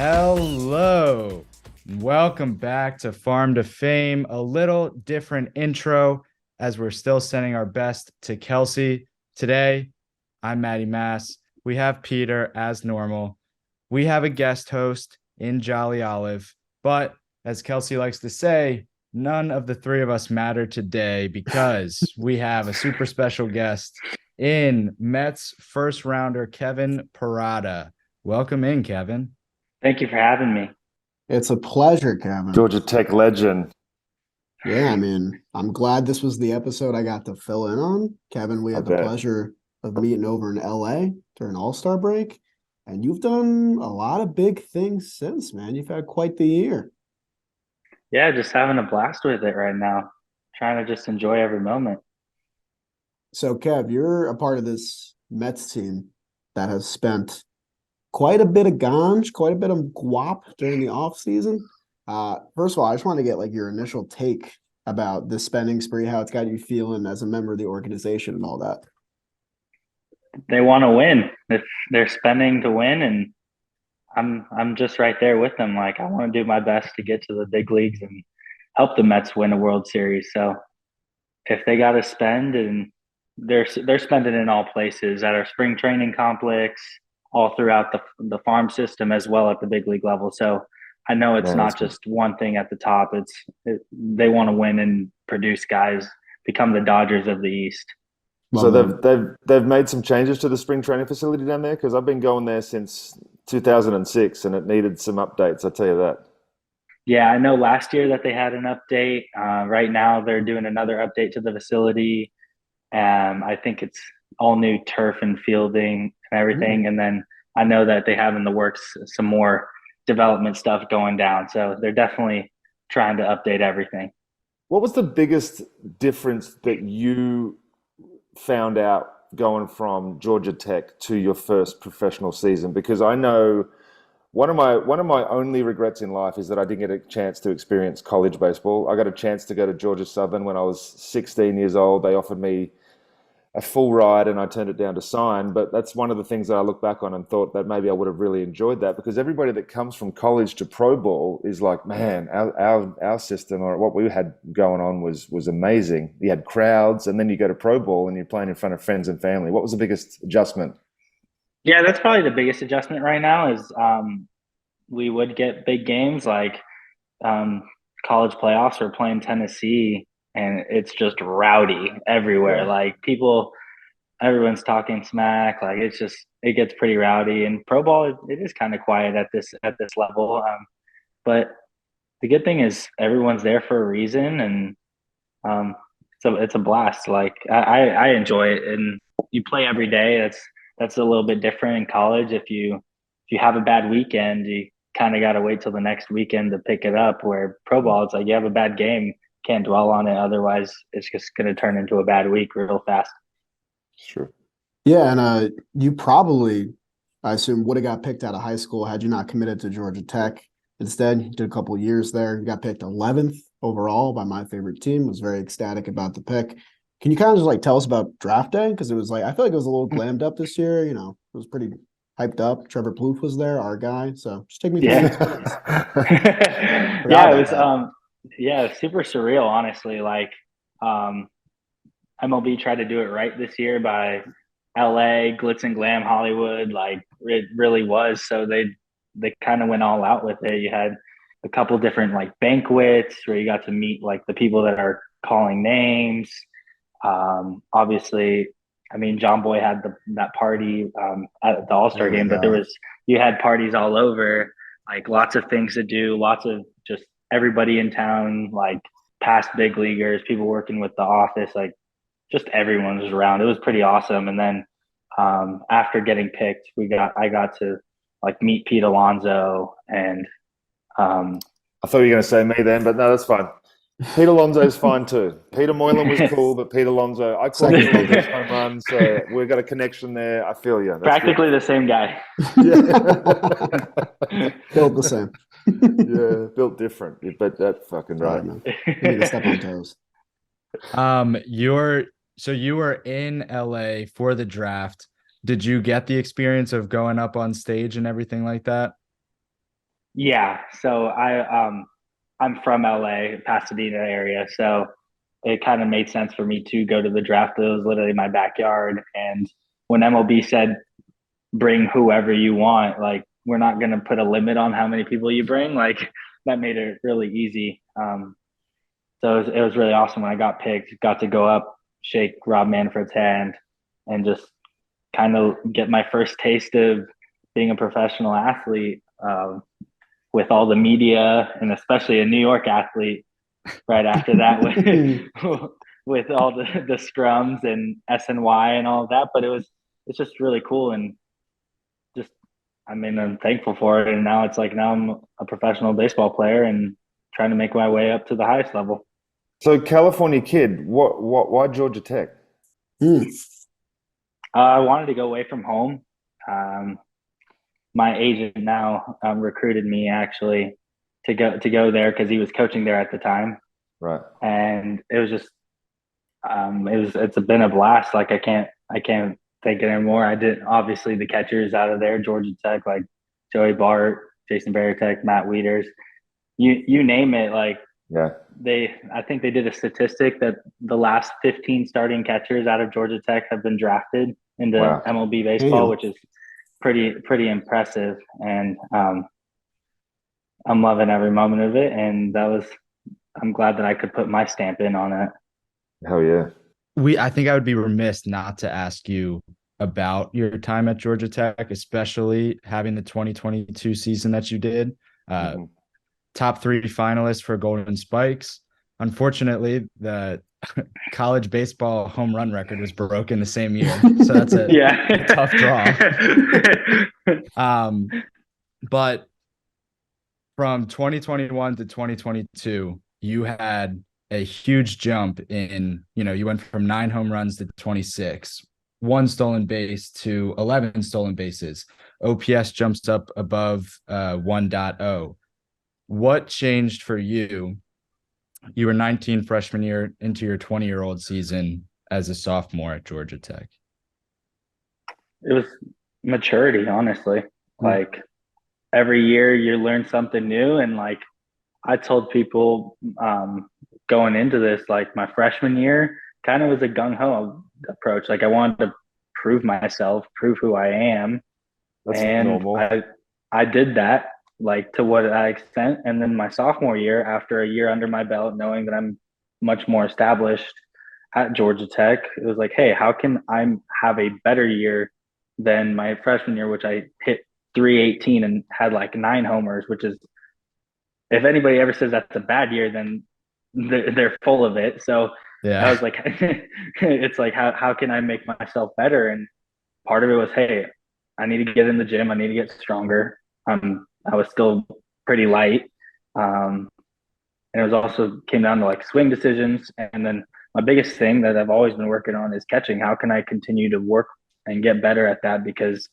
Hello. Welcome back to Farm to Fame. A little different intro as we're still sending our best to Kelsey. Today, I'm Maddie Mass. We have Peter as normal. We have a guest host in Jolly Olive, but as Kelsey likes to say, none of the three of us matter today because we have a super special guest in Mets first rounder, Kevin Parada. Welcome in, Kevin. Thank you for having me. It's a pleasure, Kevin. Georgia Tech legend. Yeah, I mean, I'm glad this was the episode I got to fill in on. Kevin, we I had the bet. pleasure of meeting over in LA during All-Star break, and you've done a lot of big things since, man. You've had quite the year. Yeah, just having a blast with it right now. Trying to just enjoy every moment. So, Kev, you're a part of this Mets team that has spent quite a bit of ganj, quite a bit of guap during the offseason. First of all, I just want to get like your initial take about the spending spree, how it's got you feeling as a member of the organization and all that. They want to win. If they're spending to win, and I'm just right there with them. Like I want to do my best to get to the big leagues and help the Mets win a World Series. So if they got to spend, and they're spending in all places at our spring training complex, all throughout the farm system as well at the big league level. So I know it's Man, that's not good. just one thing at the top. They want to win and produce guys, become the Dodgers of the East. So Love that. they've made some changes to the spring training facility down there because I've been going there since 2006 and it needed some updates. I tell you that. Yeah, I know last year that they had an update. Right now, they're doing another update to the facility. I think it's all new turf and fielding and everything. And then I know that they have in the works some more development stuff going down. So they're definitely trying to update everything. What was the biggest difference that you found out going from Georgia Tech to your first professional season? Because I know one of my only regrets in life is that I didn't get a chance to experience college baseball. I got a chance to go to Georgia Southern when I was 16 years old. They offered me a full ride and I turned it down to sign. But that's one of the things that I look back on and thought that maybe I would have really enjoyed that because everybody that comes from college to pro ball is like, man, our system or what we had going on was amazing. You had crowds and then you go to pro ball and you're playing in front of friends and family. What was the biggest adjustment? Yeah, that's probably the biggest adjustment right now is we would get big games like um, college playoffs or playing Tennessee, and it's just rowdy everywhere. Yeah. Like people, everyone's talking smack. Like it gets pretty rowdy. And pro ball, it is kind of quiet at this level. But the good thing is everyone's there for a reason, and so it's a blast. Like I enjoy it, and you play every day. That's a little bit different in college. If you have a bad weekend, you kind of got to wait till the next weekend to pick it up. Where pro ball, it's like you have a bad game, can't dwell on it. Otherwise, it's just going to turn into a bad week real fast. Sure. Yeah, and you probably, I assume, would have got picked out of high school had you not committed to Georgia Tech. Instead, you did a couple of years there. You got picked 11th overall by my favorite team. Was very ecstatic about the pick. Can you kind of just like tell us about draft day? Because it was like I feel like it was a little glammed up this year. You know, it was pretty hyped up. Trevor Plouffe was there, our guy. So just take me through the Yeah, experience. Forgot yeah, it about was that. yeah, super surreal. Honestly, like um, MLB tried to do it right this year by LA, glitz and glam Hollywood, like it really was. So they kind of went all out with it. You had a couple different like banquets where you got to meet like the people that are calling names. Obviously, I mean, Jomboy had that party at the All Star Oh my game, but there god. was you had parties all over, like lots of things to do, lots of just everybody in town, like past big leaguers, people working with the office, like just everyone was around. It was pretty awesome. And then after getting picked, I got to like meet Pete Alonso and um, I thought you were going to say me then, but no, that's fine. Pete Alonso's fine too. Peter Moylan was cool, but Pete Alonso, I caught Second Pete Alonso's favorite. home run, so we've got a connection there. I feel you. That's good. practically the same guy. Yeah. Built the same. Yeah, built different, but that's fucking Sorry, right. man. Didn't mean to step on toes. You're so you were in LA for the draft. Did you get the experience of going up on stage and everything like that? Yeah. So I'm from LA, Pasadena area, so it kind of made sense for me to go to the draft. It was literally my backyard, and when MLB said bring whoever you want, like we're not going to put a limit on how many people you bring, like that made it really easy. So it was really awesome when I got picked. Got to go up, shake Rob Manfred's hand, and just kind of get my first taste of being a professional athlete with all the media and especially a New York athlete right after that with all the scrums and SNY and all of that. But it's just really cool and just I mean I'm thankful for it. And now it's like now I'm a professional baseball player and trying to make my way up to the highest level. So California kid, why Georgia Tech? Hmm. I wanted to go away from home. Um, my agent now recruited me actually to go there because he was coaching there at the time, Right. and it was just it's been a blast. Like I can't think anymore. I did obviously the catchers out of there, Georgia Tech, like Joey Bart, Jason Varitek, Matt Wieters, you name it. Like Yeah. I think they did a statistic that the last 15 starting catchers out of Georgia Tech have been drafted into Wow. MLB baseball, Damn. which is pretty impressive. And I'm loving every moment of it. And I'm glad that I could put my stamp in on it. Hell yeah. I think I would be remiss not to ask you about your time at Georgia Tech, especially having the 2022 season that you did. Mm-hmm. Top 3 finalists for Golden Spikes. Unfortunately, the college baseball home run record was broken the same year. So that's a tough draw. But from 2021 to 2022, you had a huge jump in, you went from 9 home runs to 26, 1 stolen base to 11 stolen bases. OPS jumps up above 1.0. What changed for you? You were 19 freshman year into your 20-year-old season as a sophomore at Georgia Tech. It was maturity, honestly. Like every year you learn something new. And like I told people going into this, like my freshman year kind of was a gung-ho approach. Like I wanted to prove myself, prove who I am. That's And normal. I did that like to what I extent. And then my sophomore year, after a year under my belt, knowing that I'm much more established at Georgia Tech, it was like, hey, how can I have a better year than my freshman year, which I hit 318 and had like 9 homers, which is if anybody ever says that's a bad year, then they're full of it. So I was like, it's like, how can I make myself better? And part of it was, hey, I need to get in the gym. I need to get stronger. I was still pretty light. And it was also came down to like swing decisions. And then my biggest thing that I've always been working on is catching. How can I continue to work and get better at that? Because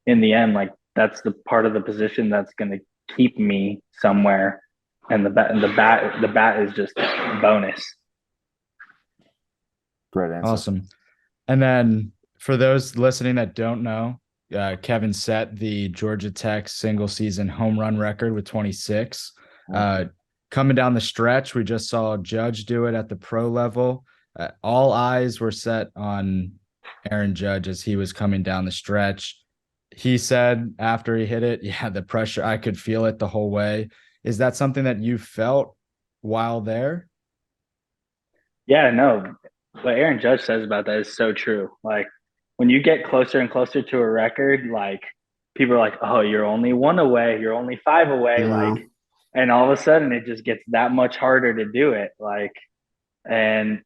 in the end, like that's the part of the position that's going to keep me somewhere. And the bat is just a bonus. Great answer. Awesome. And then for those listening that don't know, Kevin set the Georgia Tech single season home run record with 26. Coming down the stretch, we just saw Judge do it at the pro level. All eyes were set on Aaron Judge as he was coming down the stretch. He said after he hit it, yeah, the pressure, I could feel it the whole way. Is that something that you felt while there? Yeah, no. What Aaron Judge says about that is so true. Like when you get closer and closer to a record, like people are like, oh, you're only 1 away, you're only 5 away. Yeah. Like, and all of a sudden it just gets that much harder to do it. Like, and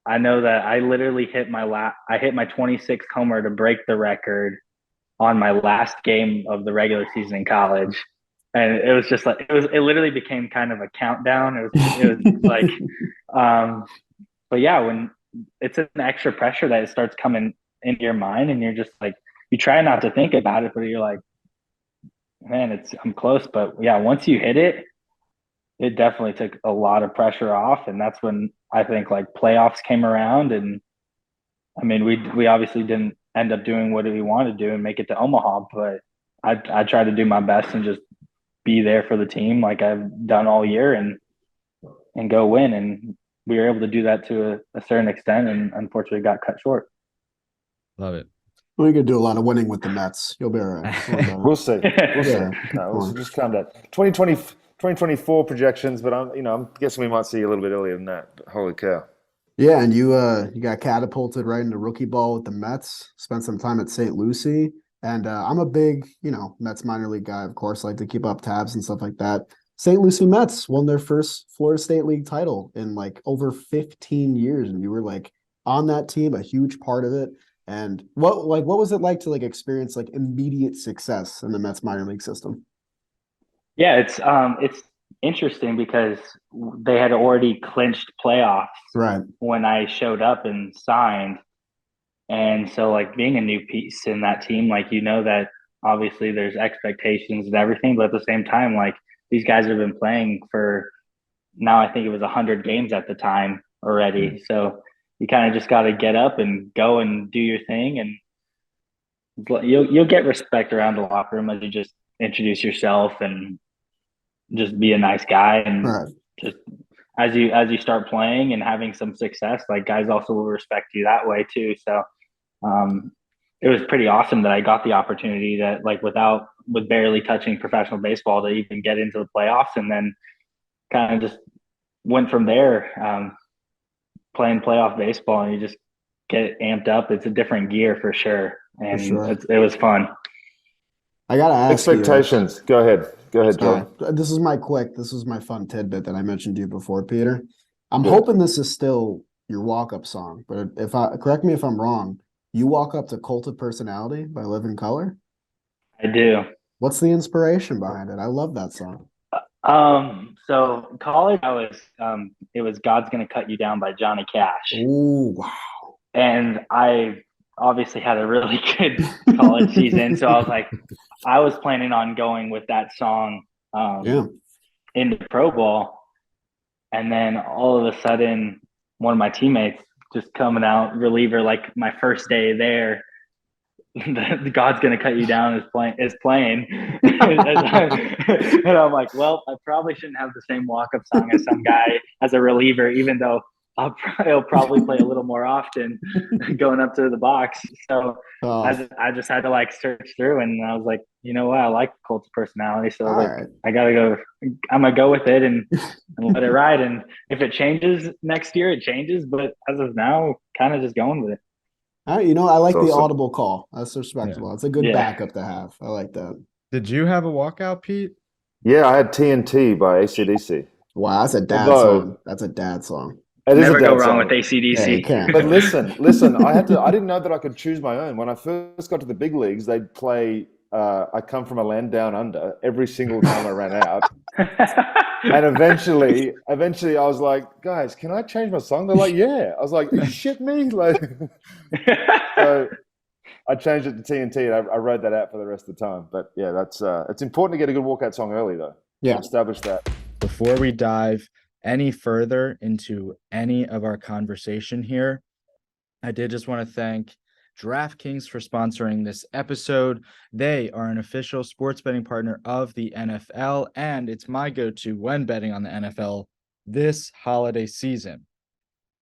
I know that I literally hit I hit my 26th homer to break the record on my last game of the regular season in college. And it was just like, it literally became kind of a countdown. It was like, but yeah, when it's an extra pressure that it starts coming into your mind and you're just like, you try not to think about it, but you're like, man, I'm close. But yeah, once you hit it, it definitely took a lot of pressure off. And that's when I think like playoffs came around. And I mean, we obviously didn't end up doing what we wanted to do and make it to Omaha, but I tried to do my best and just be there for the team like I've done all year and go win. And we were able to do that to a certain extent, and unfortunately got cut short. Love it. Well, you could do a lot of winning with the Mets. You'll be all right. Don't worry about it. We'll see. We'll see. Yeah, No, come we'll on. just calm down. 2024 projections, but I'm guessing we might see a little bit earlier than that. But holy cow. Yeah, and you got catapulted right into rookie ball with the Mets. Spent some time at St. Lucie, and I'm a big, Mets minor league guy. Of course, like to keep up tabs and stuff like that. St. Lucie Mets won their first Florida State League title in like over 15 years, and you were like on that team, a huge part of it. And what was it like to like experience like immediate success in the Mets minor league system? Yeah, it's interesting because they had already clinched playoffs Right. when I showed up and signed. And so like being a new piece in that team, like that obviously there's expectations and everything, but at the same time, like these guys have been playing for now I think it was 100 games at the time already. Mm-hmm. So you kind of just got to get up and go and do your thing, and you'll get respect around the locker room as you just introduce yourself and just be a nice guy, and Right. just as you start playing and having some success, like guys also will respect you that way too. So it was pretty awesome that I got the opportunity to with barely touching professional baseball to even get into the playoffs, and then kind of just went from there, playing playoff baseball, and you just get amped up. It's a different gear for sure, and sure. it was fun. I gotta ask Expectations. Go ahead. Go ahead, Jolly. This is my fun tidbit that I mentioned to you before, Peter. I'm Good. hoping this is still your walk-up song, but correct me if I'm wrong, you walk up to Cult of Personality by Living Color? I do. What's the inspiration behind it? I love that song. So college, it was God's Gonna Cut You Down by Johnny Cash. Oh, wow. And I obviously had a really good college season. So I was planning on going with that song into pro ball. And then all of a sudden, one of my teammates just coming out, reliever, like my first day there, the God's Gonna Cut You Down is playing. And I'm like, well, I probably shouldn't have the same walk-up song as some guy as a reliever, even though I'll probably play a little more often going up to the box. So I just had to like search through, and I was like, you know what, I like Colt's personality, so right. I gotta go. I'm gonna go with it and let it ride. And if it changes next year, it changes. But as of now, kind of just going with it. I like That's the awesome. audible call. That's respectable. Yeah. It's a good backup to have. I like that. Did you have a walkout, Pete? Yeah, I had TNT by AC/DC. Wow, that's a dad song. That's a dad song. It Never is a go dad wrong song. with AC/DC. Yeah, you can't. But listen, I didn't know that I could choose my own. When I first got to the big leagues, they'd play I Come From a Land Down Under every single time I ran out. And eventually I was like, guys, can I change my song? They're like, yeah. I was like, you shit me? Like, so I changed it to TNT, and I rode that out for the rest of the time. But yeah, that's it's important to get a good walkout song early, though. Yeah. Establish that. Before we dive any further into any of our conversation here, I did just want to thank DraftKings for sponsoring this episode. They are an official sports betting partner of the NFL, and it's my go-to when betting on the NFL this holiday season.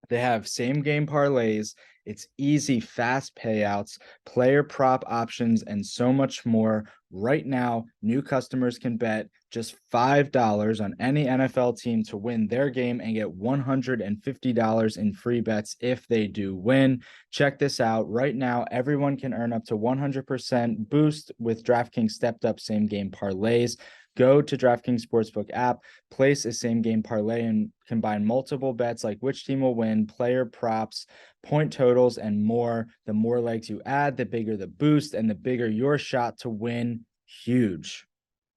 They have same game parlays, it's easy, fast payouts, player prop options, and so much more. Right now, new customers can bet just $5 on any NFL team to win their game and get $150 in free bets if they do win. Check this out. Right now, everyone can earn up to 100% boost with DraftKings stepped up same game parlays. Go to DraftKings Sportsbook app, place a same game parlay, and combine multiple bets like which team will win, player props, point totals, and more. The more legs you add, the bigger the boost and the bigger your shot to win huge.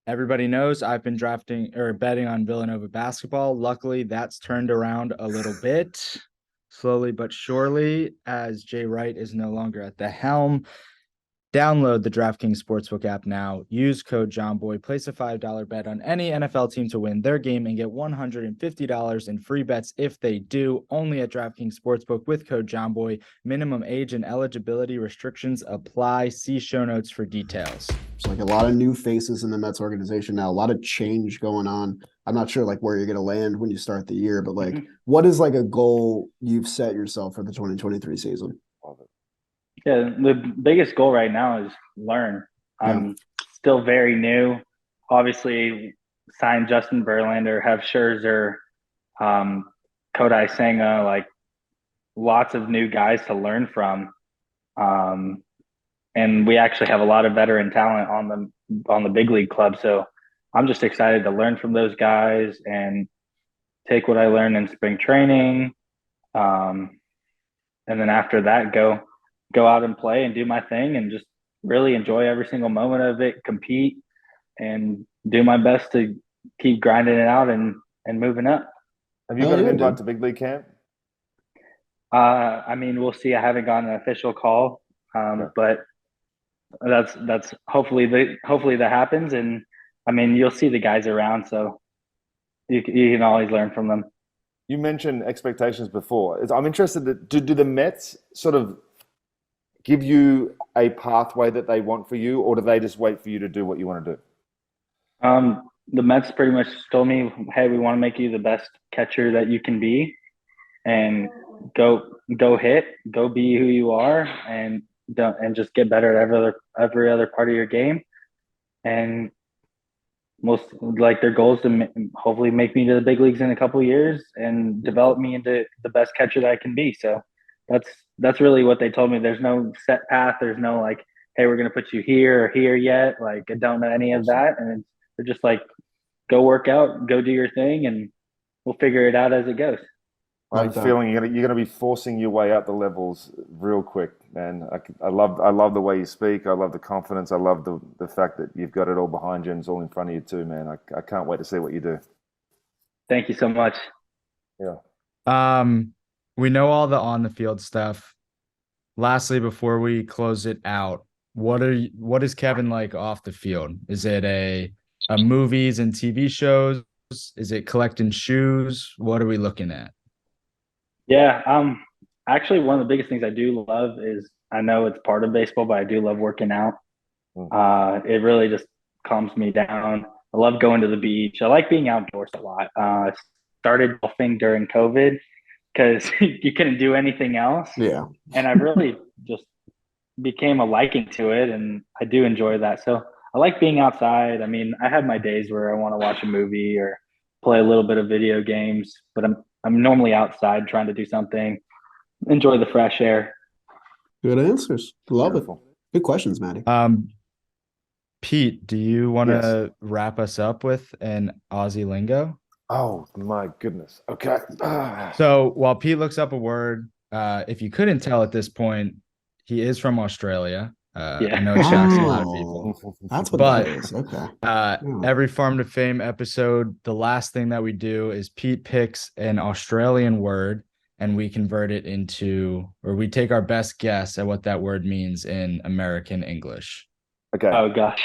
Everybody knows I've been betting on Villanova basketball. Luckily, that's turned around a little bit, slowly but surely, as Jay Wright is no longer at the helm. Download the DraftKings Sportsbook app now. Use code Jomboy. Place a $5 bet on any NFL team to win their game and get $150 in free bets if they do. Only at DraftKings Sportsbook with code Jomboy. Minimum age and eligibility restrictions apply. See show notes for details. It's like a lot of new faces in the Mets organization now, a lot of change going on. I'm not sure like where you're going to land when you start the year, but like what is like a goal you've set yourself for the 2023 season? Yeah, the biggest goal right now is learn. I'm still very new. Obviously, signed Justin Verlander, have Scherzer, Kodai Senga, like lots of new guys to learn from. And we actually have a lot of veteran talent on the big league club. So I'm just excited to learn from those guys and take what I learned in spring training. And then after that, go out and play and do my thing and just really enjoy every single moment of it, compete, and do my best to keep grinding it out and moving up. Have you got an invite to big league camp? I mean, we'll see. I haven't gotten an official call, but that's hopefully that happens. And I mean, you'll see the guys around, so you can always learn from them. You mentioned expectations before. I'm interested, do the Mets sort of give you a pathway that they want for you, or do they just wait for you to do what you want to do? The Mets pretty much told me, hey, we want to make you the best catcher that you can be, and go hit, go be who you are, and just get better at every other part of your game. And most like their goal is to hopefully make me to the big leagues in a couple of years and develop me into the best catcher that I can be. So that's really what they told me. There's no set path. There's no like, hey, we're going to put you here or here yet. Like, I don't know any of that. And they're just like, go work out, go do your thing, and we'll figure it out as it goes. I'm feeling you're gonna be forcing your way up the levels real quick, man. I love the way you speak. I love the confidence. I love the fact that you've got it all behind you and it's all in front of you too, man. I can't wait to see what you do. Thank you so much. Yeah. We know all the on the field stuff. Lastly, before we close it out, what is Kevin like off the field? Is it a movies and TV shows? Is it collecting shoes? What are we looking at? Yeah, actually one of the biggest things I do love is, I know it's part of baseball, but I do love working out. It really just calms me down. I love going to the beach. I like being outdoors a lot. Started golfing during COVID because you couldn't do anything else. Yeah. And I really just became a liking to it, and I do enjoy that. So I like being outside. I mean, I have my days where I want to watch a movie or play a little bit of video games, but I'm normally outside trying to do something, enjoy the fresh air. Good answers. Love Beautiful. it. Good questions, Maddie. Pete, do you want to wrap us up with an Aussie lingo? Oh my goodness. Okay. So while Pete looks up a word, if you couldn't tell at this point, he is from Australia. I know it shocks a lot of people. That's what that is. Okay. Every Farm to Fame episode, the last thing that we do is Pete picks an Australian word and we convert it into, or we take our best guess at what that word means in American English. Okay. Oh gosh.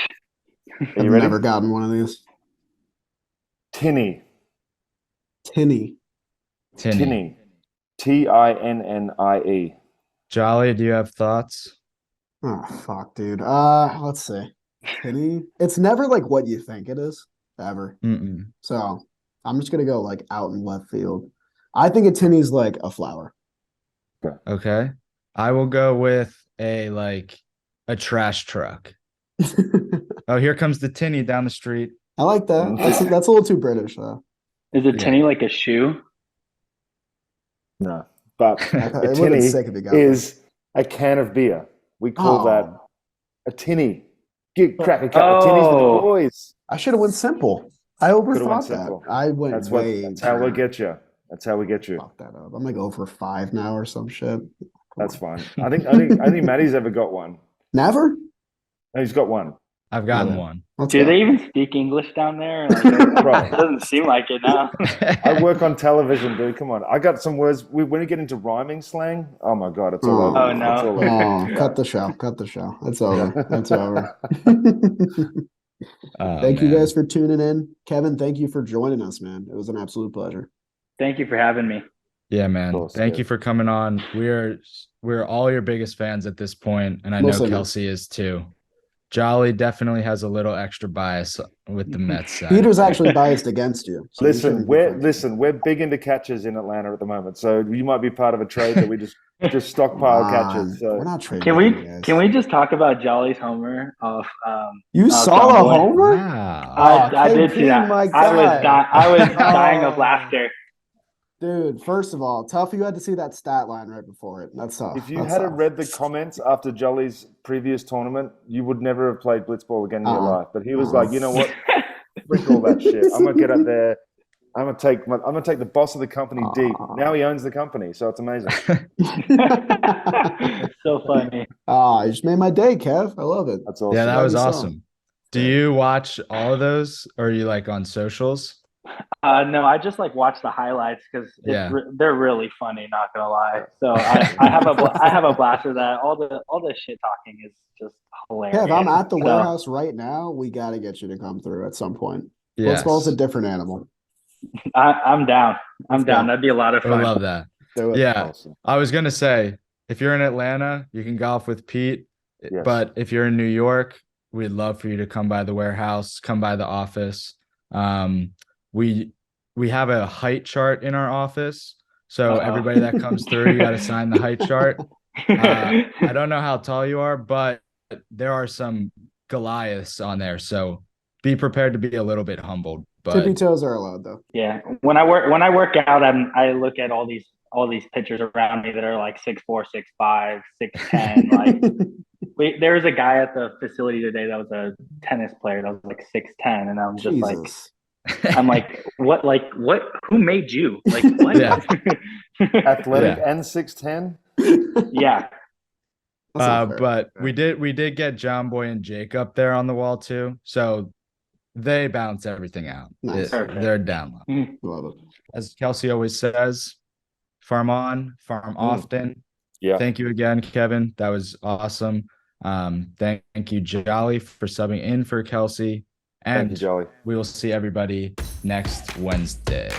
I've never gotten one of these. Tinny. Tinny. Tinnie. Tinnie. Jolly, do you have thoughts? Oh fuck, dude. Let's see. Tinny. It's never like what you think it is, ever. So I'm just gonna go like out in left field. I think a tinny's like a flower. Okay. I will go with a trash truck. Oh, here comes the tinny down the street. I like that. That's a little too British though. Is a tinny like a shoe? No, but a It tinny is a can of beer. We call that a tinny. Crack a couple of tinnies with the boys. I should have went simple. I overthought that. I went That's how we get you. That's how we get you. Fuck that up. I'm gonna go for 5 now or some shit. That's fine. I think Maddie's ever got one. Never? No, he's got one. I've gotten one. Let's Do go. they even speak English down there? Like, it Right. doesn't seem like it now. I work on television, dude. Come on. I got some words. When you get into rhyming slang, oh my God, it's all over. Oh, no. It's all over. Oh, cut the show. Cut the show. It's over. It's over. Oh, Thank you man. guys for tuning in. Kevin, thank you for joining us, man. It was an absolute pleasure. Thank you for having me. Yeah, man. course, Thank yeah. you for coming on. We're all your biggest fans at this point, and I Mostly know me. Kelsey is too. Jolly definitely has a little extra bias with the Mets side. Peter's actually biased against you. So you Listen, shouldn't be friends. we're big into catches in Atlanta at the moment. So you might be part of a trade that we just stockpile Come catches. on. So We're not trading. Can with you guys. we just talk about Jolly's homer off? You off saw a Jomboy? homer? Wow. I did KP, see that. my I was guy. I was dying of Oh. laughter. Dude, first of all, tough you had to see that stat line right before it. That's tough. if you That's had tough. read the comments after Jolly's previous tournament, you would never have played blitzball again in your life. But he was like, you know what? Frick all that shit. I'm gonna get up there. I'm gonna take the boss of the company deep. Now he owns the company, so it's amazing. So funny. You just made my day, Kev. I love it. That's awesome. Yeah, that Glad was you saw awesome. Do you watch all of those, or are you like on socials? No, I just like watch the highlights because Yeah. they're really funny. Not gonna lie. So I have a blast with that. All the shit talking is just hilarious. Kev, I'm at the So, warehouse right now. We got to get you to come through at some point. Yes. Blitzball's a different animal. I'm down. I'm Let's down. go. That'd be a lot of I would fun. love that. Do it. Yeah. Awesome. I was gonna say, if you're in Atlanta, you can golf with Pete. Yes. But if you're in New York, we'd love for you to come by the warehouse, come by the office. We have a height chart in our office. So Uh-oh. everybody that comes through, you got to sign the height chart. I don't know how tall you are, but there are some Goliaths on there. So be prepared to be a little bit humbled. Tippy But toes are allowed, though. Yeah. When I work out, I look at all these pitchers around me that are like 6'4", 6'5", 6'10". Like there was a guy at the facility today that was a tennis player that was like 6'10", and I'm just Jesus. what, who made you? Like, what? Yeah. Athletic Yeah. and 6'10". Yeah. That's not fair. but we did get Jomboy and Jake up there on the wall too. So they balance everything out. Nice. They're down low. Love it. As Kelsey always says, farm on, farm often. Yeah. Thank you again, Kevin. That was awesome. Thank you, Jolly, for subbing in for Kelsey. Thank And you, Jolly. we will see everybody next Wednesday.